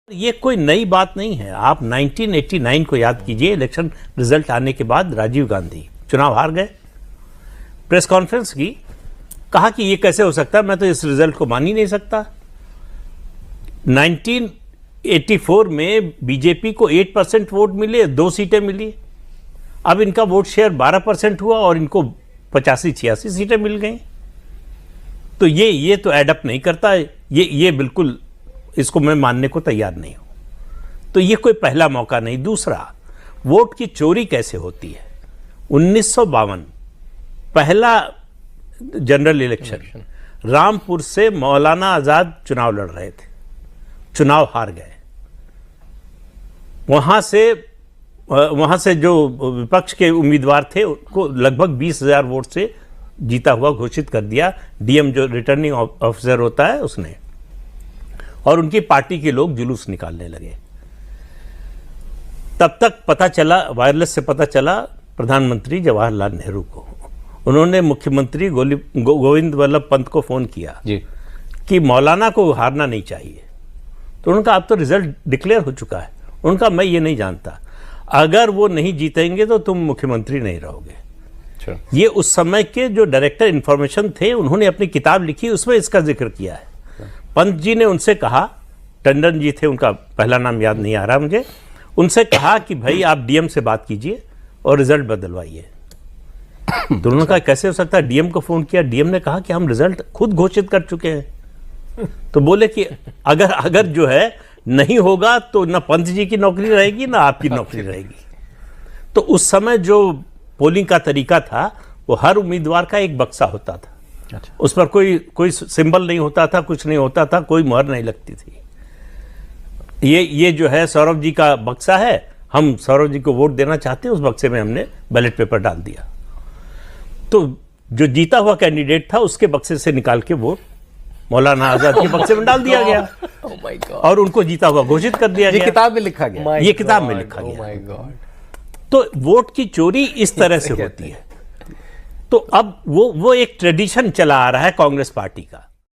ये कोई नई बात नहीं है। आप 1989 को याद कीजिए, इलेक्शन रिजल्ट आने के बाद राजीव गांधी चुनाव हार गए, प्रेस कॉन्फ्रेंस की, कहा कि ये कैसे हो सकता है, मैं तो इस रिजल्ट को मान ही नहीं सकता। 1984 में बीजेपी को 8% वोट मिले, 2 सीटें मिली। अब इनका वोट शेयर 12% हुआ और इनको 85-86 सीटें मिल गई। तो ये तो एडअप नहीं करता। ये बिल्कुल, इसको मैं मानने को तैयार नहीं हूं। तो ये कोई पहला मौका नहीं। दूसरा, वोट की चोरी कैसे होती है। 1952 पहला जनरल इलेक्शन, रामपुर से मौलाना आजाद चुनाव लड़ रहे थे, चुनाव हार गए। वहां से जो विपक्ष के उम्मीदवार थे उनको लगभग 20,000 वोट से जीता हुआ घोषित कर दिया। डीएम जो रिटर्निंग ऑफिसर होता है उसने, और उनकी पार्टी के लोग जुलूस निकालने लगे। तब तक पता चला, वायरलेस से पता चला प्रधानमंत्री जवाहरलाल नेहरू को। उन्होंने मुख्यमंत्री गोविंद वल्लभ पंत को फोन किया जी कि मौलाना को हारना नहीं चाहिए। तो उन्होंने कहा अब तो रिजल्ट डिक्लेयर हो चुका है। उनका मैं ये नहीं जानता, अगर वो नहीं जीतेंगे तो तुम मुख्यमंत्री नहीं रहोगे। ये उस समय के जो डायरेक्टर इंफॉर्मेशन थे, उन्होंने अपनी किताब लिखी, उसमें इसका जिक्र किया है। पंत जी ने उनसे कहा, टंडन जी थे, उनका पहला नाम याद नहीं आ रहा मुझे, उनसे कहा कि भाई आप डीएम से बात कीजिए और रिजल्ट बदलवाइए। दोनों का कैसे हो सकता है। डीएम को फोन किया, डीएम ने कहा कि हम रिजल्ट खुद घोषित कर चुके हैं। तो बोले कि अगर जो है नहीं होगा तो ना पंत जी की नौकरी रहेगी ना आपकी नौकरी रहेगी। तो उस समय जो पोलिंग का तरीका था, वो हर उम्मीदवार का एक बक्सा होता था। अच्छा। उस पर कोई सिंबल नहीं होता था, कुछ नहीं होता था, कोई मुहर नहीं लगती थी। ये जो है सौरभ जी का बक्सा है, हम सौरभ जी को वोट देना चाहते हैं, उस बक्से में हमने बैलेट पेपर डाल दिया। तो जो जीता हुआ कैंडिडेट था उसके बक्से से निकाल के वोट मौलाना आजाद के बक्से में डाल दिया गया और उनको जीता हुआ घोषित कर दिया गया। किताब में लिखा गया, ये किताब में लिखा गया। तो वोट की चोरी इस तरह से होती है। तो अब वो एक ट्रेडिशन चला आ रहा है कांग्रेस पार्टी का।